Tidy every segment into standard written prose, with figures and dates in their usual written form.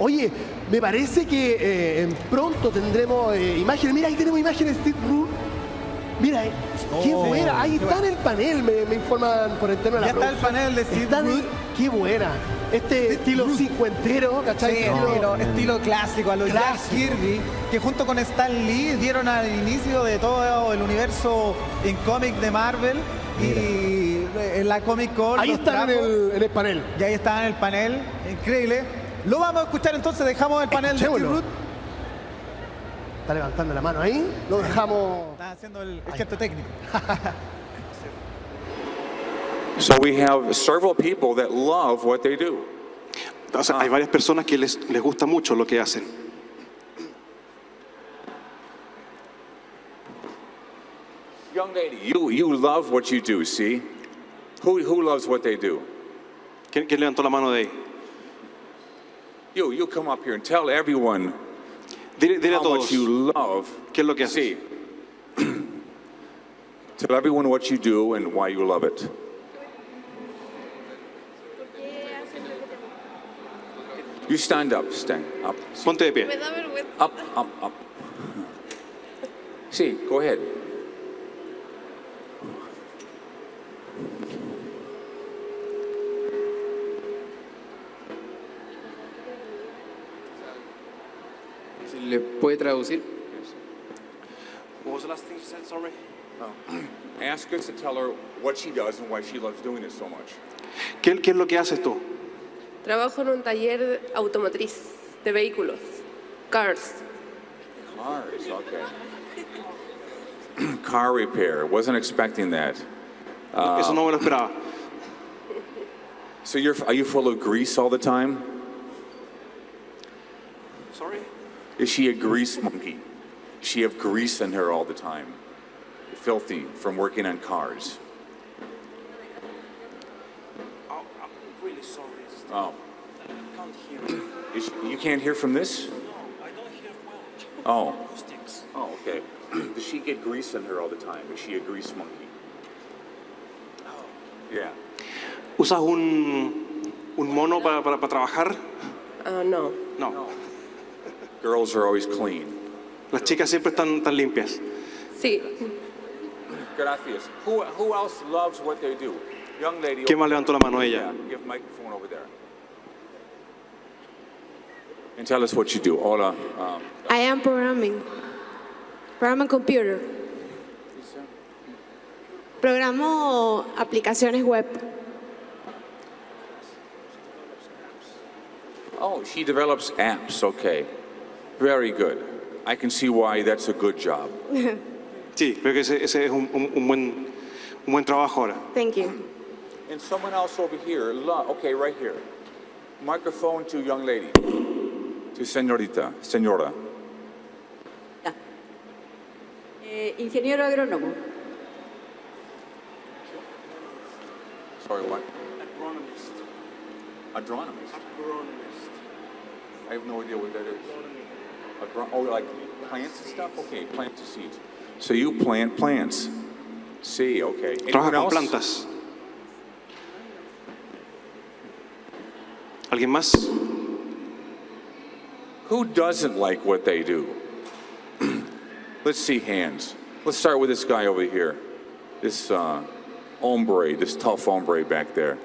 Oye, me parece que pronto tendremos imágenes. Mira, ahí tenemos imágenes de Steve Root. Mira, qué buena. Ahí está en el panel, me informan por el tema de la producción. Ya está el panel de Steve Root. Qué buena. Este estilo cincuentero, ¿cachai? Sí, estilo clásico, a los Jack Kirby, que junto con Stan Lee dieron al inicio de todo el universo en cómic de Marvel. Mira. Y en la Comic Con. Ahí están en el panel. Y ahí están en el panel, increíble. Lo vamos a escuchar entonces, dejamos el panel de Steve Root. Está levantando la mano ahí, lo dejamos. Está haciendo el gesto técnico. So we have several people that love what they do. O sea, hay varias personas que les gusta mucho lo que hacen. Young lady, you love what you do, see? Who loves what they do? ¿Quién levantó la mano de ahí? You come up here and tell everyone dile a how todos much you love. ¿Qué es lo que haces? See. Tell everyone what you do and why you love it. You stand up, Ponte de pie. Up. Sí, go ahead. ¿Le puede traducir? What was the last thing you said, sorry? Ask us to tell her what she does and why she loves doing it so much. ¿Qué es lo que haces tú? Trabajo en un taller automotriz de vehículos. Cars, okay. Car repair. Wasn't expecting that. Eso no me lo esperaba. So are you full of grease all the time? Sorry? Is she a grease monkey? Does she have grease in her all the time? Filthy from working on cars. Oh, I'm really sorry. Oh. I can't hear. You can't hear from this? No, I don't hear well. Oh. Acoustics. Oh, okay. Does she get grease in her all the time? Is she a grease monkey? Oh. Yeah. ¿Usas un mono para trabajar? no. No. Girls are always clean. Las chicas siempre están tan limpias. Sí. Gracias. Who else loves what they do? Young lady. ¿Quién más levantó la mano? Ella. Yeah, give microphone over there. And tell us what you do. Hola. I am programming computer. Programo aplicaciones web. Oh, she develops apps. Okay. Very good. I can see why that's a good job. Sí, creo que ese es un buen trabajo ahora. Thank you. And someone else over here. Okay, right here. Microphone to young lady. To señora. Ingeniero agrónomo. Sorry, what? Agronomist. Agronomist. Agronomist. I have no idea what that is. Oh, like plants and stuff? Okay, plants and seeds. So you plant plants. Sí, okay. Trabaja con plantas. ¿Alguien más? Who doesn't like what they do? Let's see hands. Let's start with this guy over here. This hombre, this tough hombre back there.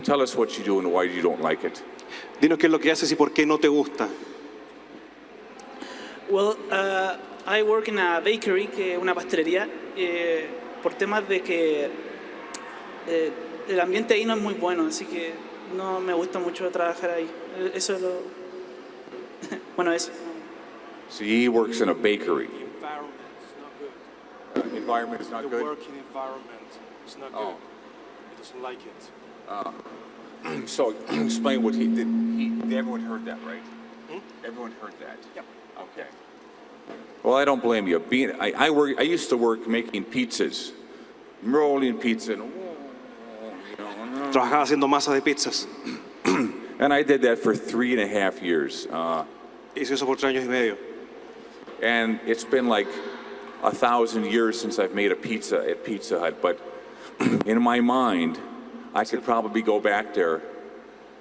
Tell us what you do and why you don't like it. Dinos qué es lo que haces y por qué no te gusta. Well, I work in a bakery, que es una pastelería, por temas de que el ambiente ahí no es muy bueno, así que no me gusta mucho trabajar ahí. Eso es lo... bueno, eso. So he works in a bakery. The environment is not good. Environment is not good? The working environment is not good. He doesn't like it. So explain what he did. Everyone heard that, right? Everyone heard that? Yep. Okay. Well, I don't blame you. I used to work making pizzas, rolling pizza, and Trabajaba haciendo masa de pizzas. and I did that for 3.5 years. Hice eso por 3 años y medio. And it's been like 1,000 years since I've made a pizza at Pizza Hut, but in my mind, I could probably go back there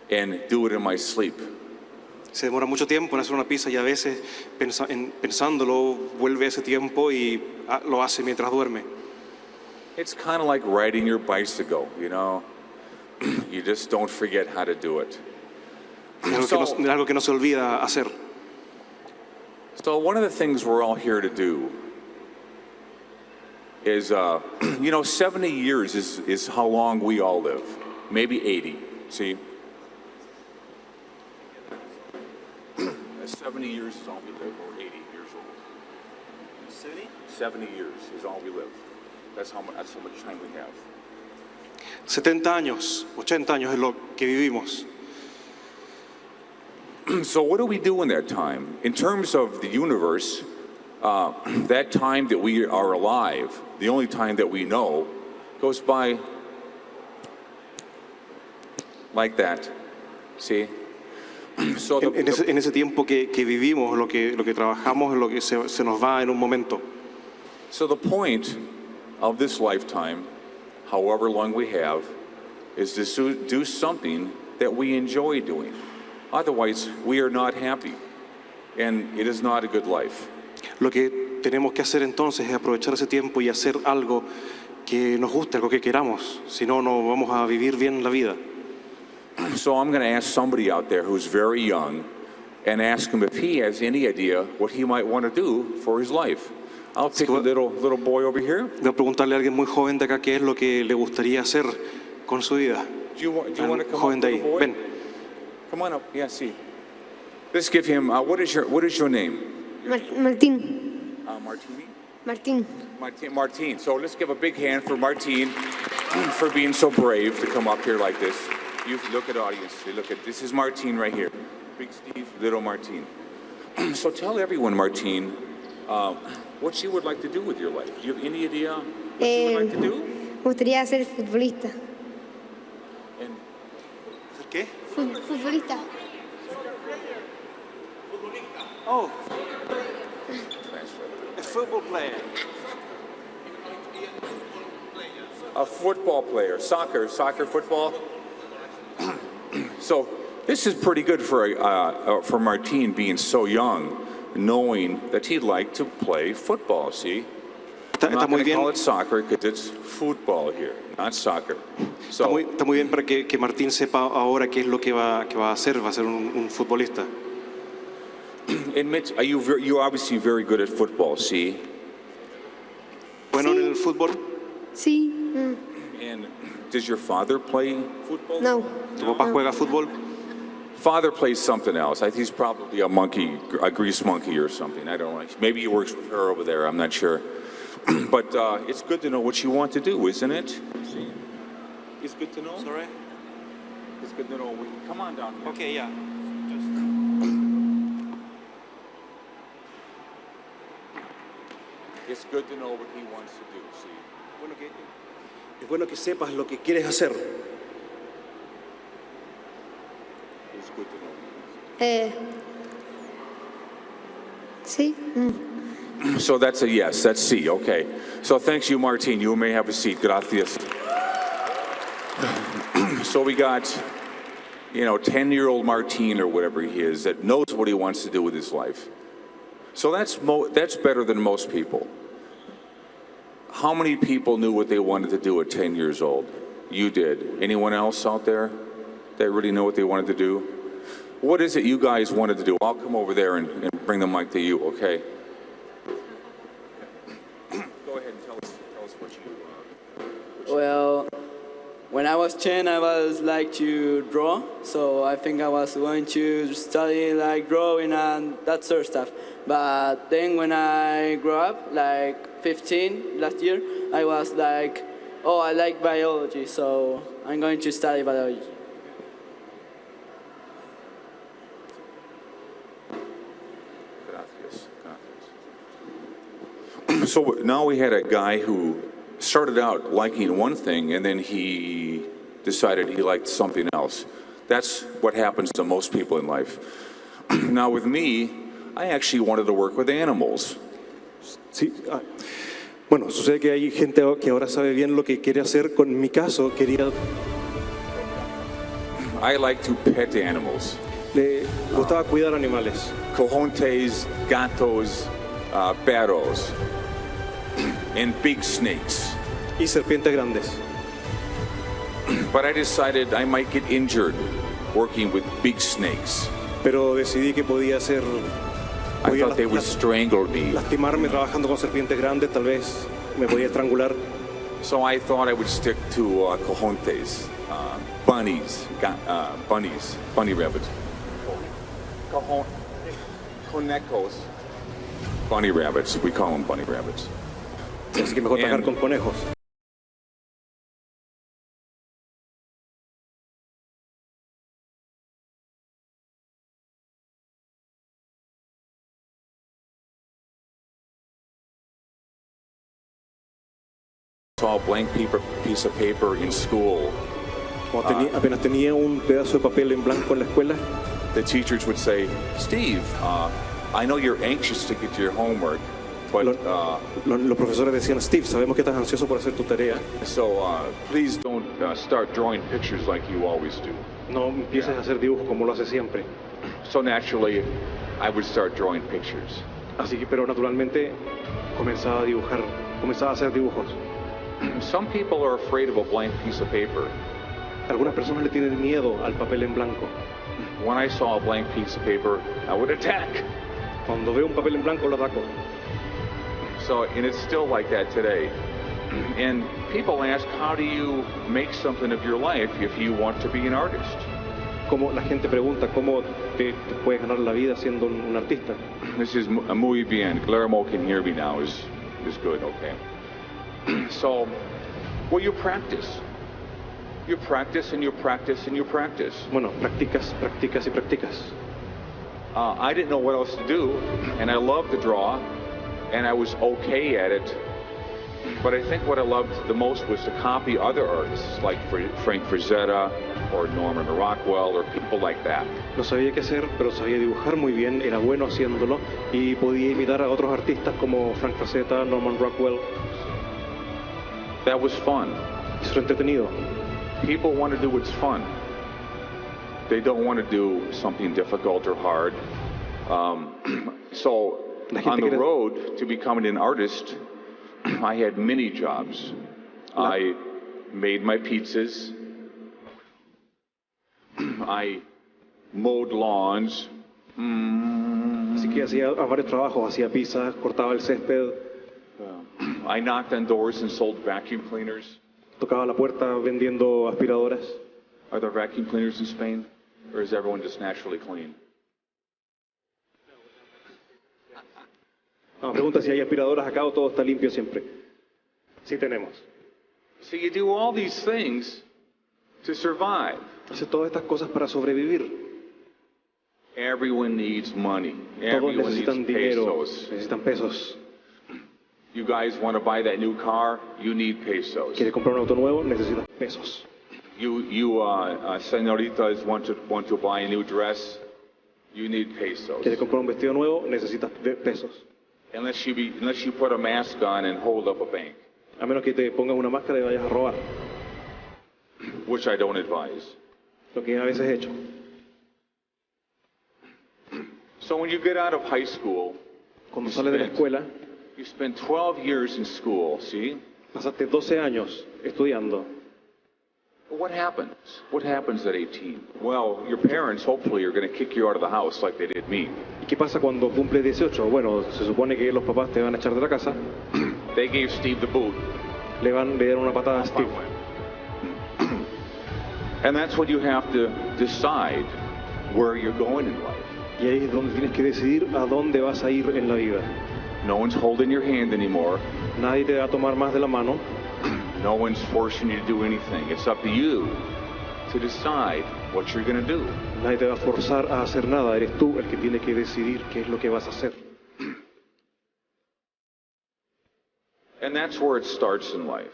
and do it in my sleep. Se demora mucho tiempo en hacer una pizza y a veces pensándolo vuelve ese tiempo y lo hace mientras duerme. It's kind of like riding your bicycle, you know. You just don't forget how to do it. Es algo que no se olvida hacer. So one of the things we're all here to do is, you know, 70 years is how long we all live. Maybe 80, see? 70 years is all we live, or 80 years old. 70? 70 years is all we live. That's how much time we have. 70 años, 80 años es lo que vivimos. So what do we do in that time? In terms of the universe, that time that we are alive, the only time that we know, goes by like that. See? So en ese tiempo que vivimos, lo que trabajamos, lo que se nos va en un momento. So the point of this lifetime, however long we have, is to do something that we enjoy doing. Otherwise, we are not happy, and it is not a good life. Lo que tenemos que hacer entonces es aprovechar ese tiempo y hacer algo que nos guste, algo que queramos. Si no, no vamos a vivir bien la vida. So I'm going to ask somebody out there who's very young and ask him if he has any idea what he might want to do for his life. I'll pick a little boy over here. Voy a preguntarle a alguien muy joven de acá qué es lo que le gustaría hacer con su vida. Do you want to come joven up, de ahí. little boy? Ven. Come on up. Yeah, see. Let's give him. What is your name? Martín. Martini. Martín. Martin. So let's give a big hand for Martin for being so brave to come up here like this. You look at the audience. Look at this is Martin right here. Big Steve, little Martin. So tell everyone, Martin, what you would like to do with your life. Do you have any idea what you would like to do? Me gustaría ser futbolista. ¿Qué? Futbolista. Oh. A football player. A football player, soccer, football. So this is pretty good for Martin being so young, knowing that he'd like to play football. See, I'm not going to call it soccer because it's football here, not soccer. So está muy bien para que Martín sepa ahora qué es lo que va a hacer. Va a ser un futbolista. Admit, you're obviously very good at football. See. Bueno en el fútbol. Sí. And does your father play football? No. ¿Tu papá juega fútbol? Father plays something else. I think he's probably a grease monkey or something. I don't know. Maybe he works with her over there. I'm not sure. But it's good to know what you want to do, isn't it? See? It's good to know. Sorry. It's good to know. Come on down here. Okay, yeah. It's good to know what he wants to do. See. Es bueno que sepas lo que quieres hacer. It's good to know. Sí. So that's a yes. That's C. Okay. So thanks you, Martin. You may have a seat. Gracias. So we got, 10-year-old Martin or whatever he is that knows what he wants to do with his life. So that's better than most people. How many people knew what they wanted to do at 10 years old? You did. Anyone else out there that really know what they wanted to do? What is it you guys wanted to do? I'll come over there and bring the mic to you, okay? Go ahead and tell us what you... Well, when I was 10, I was like to draw, so I think I was going to study like drawing and that sort of stuff. But then when I grew up, like 15 last year, I was like, oh, I like biology, so I'm going to study biology. So now we had a guy who started out liking one thing and then he decided he liked something else. That's what happens to most people in life. Now with me, I actually wanted to work with animals. Sí. Bueno, sucede que hay gente que ahora sabe bien lo que quiere hacer. Con mi caso, quería... I like to pet animals. gustaba cuidar animales. Cojontes, gatos, perros, and big snakes. Y serpientes grandes. But I decided I might get injured working with big snakes. Pero decidí que podía ser... I thought they would strangle me. Lastimarme trabajando con serpientes grandes, tal vez me podía estrangular. So I thought I would stick to cojontes, bunnies, bunny rabbits. Conejos. Bunny rabbits, we call them bunny rabbits. Así que mejor trabajar con conejos. Saw a blank piece of paper in school. Cuando apenas tenía un pedazo de papel en blanco en la escuela, the teachers would say, Steve, I know you're anxious to get to your homework, but los profesores decían, Steve, sabemos que estás ansioso por hacer tu tarea. So please don't start drawing pictures like you always do. No empieces a hacer dibujos como lo haces siempre. So naturally, I would start drawing pictures. Así que, pero naturalmente, comenzaba a hacer dibujos. Some people are afraid of a blank piece of paper. Algunas personas le tienen miedo al papel en blanco. When I saw a blank piece of paper, I would attack. Cuando veo un papel en blanco, lo ataco. So, and it's still like that today. And people ask, how do you make something of your life if you want to be an artist? Como la gente pregunta, ¿cómo te puedes ganar la vida siendo un artista? This is muy bien. Guillermo can hear me now. Is good. Okay. So, well, you practice. You practice and you practice and you practice. Bueno, practicas y practicas. I didn't know what else to do, and I loved to draw, and I was okay at it. But I think what I loved the most was to copy other artists, like Frank Frazetta or Norman Rockwell or people like that. No sabía qué hacer, pero sabía dibujar muy bien, era bueno haciéndolo, y podía imitar a otros artistas como Frank Frazetta, Norman Rockwell. That was fun. Eso era entretenido. People want to do what's fun. They don't want to do something difficult or hard. So on the road to becoming an artist, I had many jobs. I made my pizzas. I mowed lawns. Así que hacía varios trabajos, hacía pizzas, cortaba el césped. I knocked on doors and sold vacuum cleaners. Tocaba la puerta vendiendo aspiradoras. Are there vacuum cleaners in Spain? Or is everyone just naturally clean? No, pregunta si hay aspiradoras acá o todo está limpio siempre. Sí tenemos. So you do all these things to survive. Hace todas estas cosas para sobrevivir. Everyone needs money. Todos Everyone necesitan needs dinero, pesos. necesitan pesos. You guys want to buy that new car? You need pesos. ¿Quieres comprar un auto nuevo? Necesitas pesos. You señoritas want to buy a new dress? You need pesos. ¿Quieres comprar un vestido nuevo? Necesitas pesos. Unless you put a mask on and hold up a bank. A menos que te pongas una máscara y vayas a robar. Which I don't advise. Lo que a veces he hecho. So when you get out of high school, cuando sales de la escuela, you spend 12 years in school, see? Pasaste 12 años estudiando. What happens? What happens at 18? Well, your parents hopefully are going to kick you out of the house like they did me. ¿Y qué pasa cuando cumples 18? Bueno, se supone que los papás te van a echar de la casa. They gave Steve the boot. Le dieron una patada a Steve. And that's when you have to decide where you're going in life. Y ahí es donde tienes que decidir a dónde vas a ir en la vida. No one's holding your hand anymore. Nadie te va a tomar más de la mano. No one's forcing you to do anything. It's up to you to decide what you're going to do. Nadie te va a forzar a hacer nada. Eres tú el que tiene que decidir qué es lo que vas a hacer. And that's where it starts in life.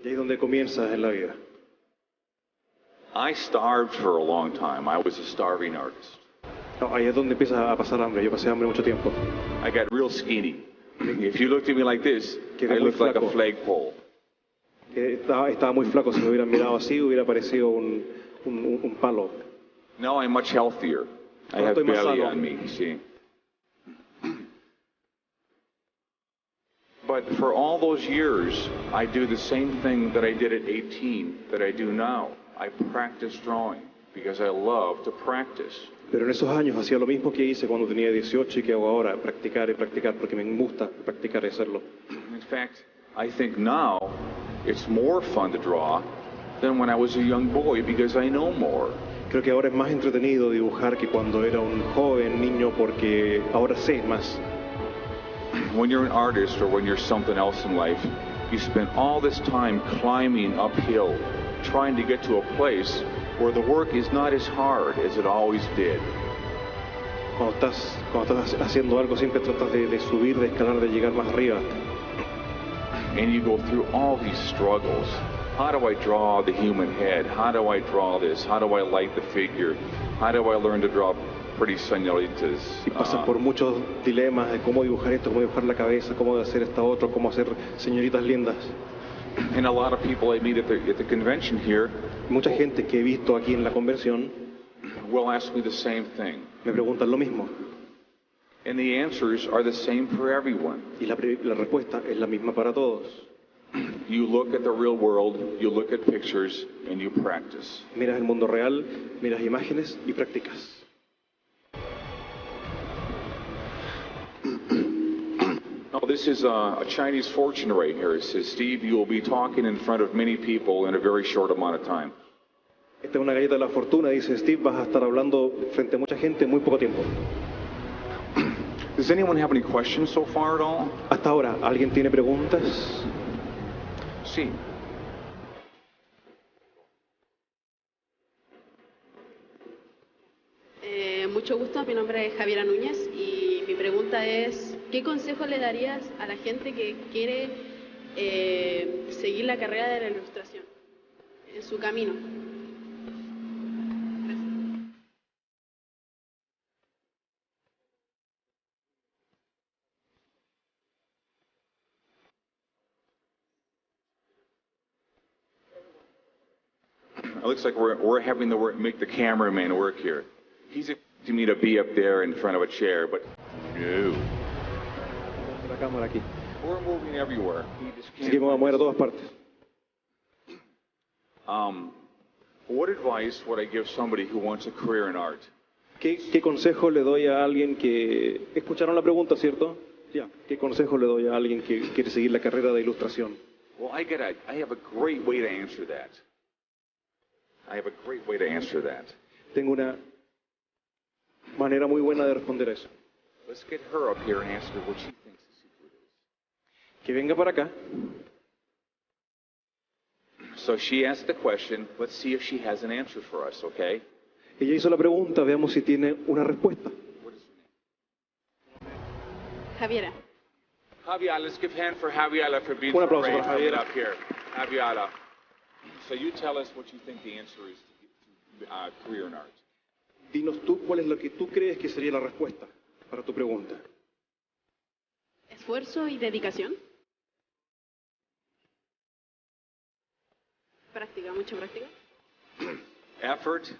Y ahí es donde comienzas en la vida. I starved for a long time. I was a starving artist. No, ahí es donde empiezas a pasar hambre. Yo pasé hambre mucho tiempo. I got real skinny. If you looked at me like this, I looked like a flagpole. Estaba muy flaco. Si me hubieran mirado así, hubiera parecido un palo. Now I'm much healthier. I Ahora have estoy más belly sano. on me, you see. But for all those years, I do the same thing that I did at 18 that I do now. I practice drawing because I love to practice. Pero en esos años hacía lo mismo que hice cuando tenía 18 y que hago ahora, practicar y practicar, porque me gusta practicar y hacerlo. In fact, I think now it's more fun to draw than when I was a young boy because I know more. Creo que ahora es más entretenido dibujar que cuando era un joven niño porque ahora sé más. When you're an artist or when you're something else in life, you spend all this time climbing uphill, trying to get to a place where the work is not as hard as it always did. Cuando estás haciendo algo siempre tratas de subir, de escalar, de llegar más arriba. And you go through all these struggles. How do I draw the human head? How do I draw this? How do I light the figure? How do I learn to draw pretty señoritas? Y pasan por muchos dilemas de cómo dibujar esto, cómo dibujar la cabeza, cómo hacer esta otra, cómo hacer señoritas lindas. And a lot of people I meet at the convention here Mucha gente que he visto aquí en la convención will ask me the same thing. me preguntan lo mismo. And the answers are the same for everyone. Y la respuesta es la misma para todos. You look at the real world, you look at pictures, and you practice. Miras el mundo real, miras imágenes y practicas. Oh, this is a Chinese fortune right here. It says, Steve, you will be talking in front of many people in a very short amount of time. Esta es una galleta de la fortuna, dice Steve, vas a estar hablando frente a mucha gente en muy poco tiempo. Does anyone have any questions so far at all? Hasta ahora, ¿alguien tiene preguntas? Sí. Mucho gusto, mi nombre es Javiera Núñez y mi pregunta es, ¿qué consejo le darías a la gente que quiere seguir la carrera de la ilustración en su camino? It looks like we're having to make the cameraman work here. He's expecting me to be up there in front of a chair, but no. La cámara aquí. We're moving everywhere. He just Así que me voy a mover a todas partes. What advice would I give somebody who wants a career in art? ¿Qué consejo le doy a alguien que... Escucharon la pregunta, ¿cierto? Ya. ¿Qué consejo le doy a alguien que quiere seguir la carrera de ilustración? Well, I have a great way to answer that. Tengo una manera muy buena de responder a eso. Let's get her up here and ask her what she thinks the secret is. Que venga para acá. So she asked the question. Let's see if she has an answer for us, okay? Ella hizo la pregunta, veamos si tiene una respuesta. What is her name? Javiera. Javiera, let's give hand for Javiera for being Un so aplauso brave para coming Javiera. up here. Javiera. So you tell us what you think the answer is to career in art. Dinos tú cuál es lo que tú crees que sería la respuesta para tu pregunta. Esfuerzo y dedicación. Práctica, mucha práctica. Effort,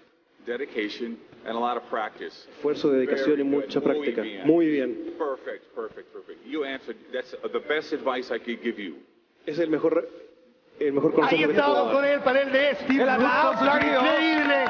dedication, and a lot of practice. Esfuerzo, dedicación y mucha práctica. Muy bien. Perfect. You answered. That's the best advice I could give you. Es el mejor consejo Ahí que te puedo estamos dar. con el panel de Steve. El aplauso, Increíble.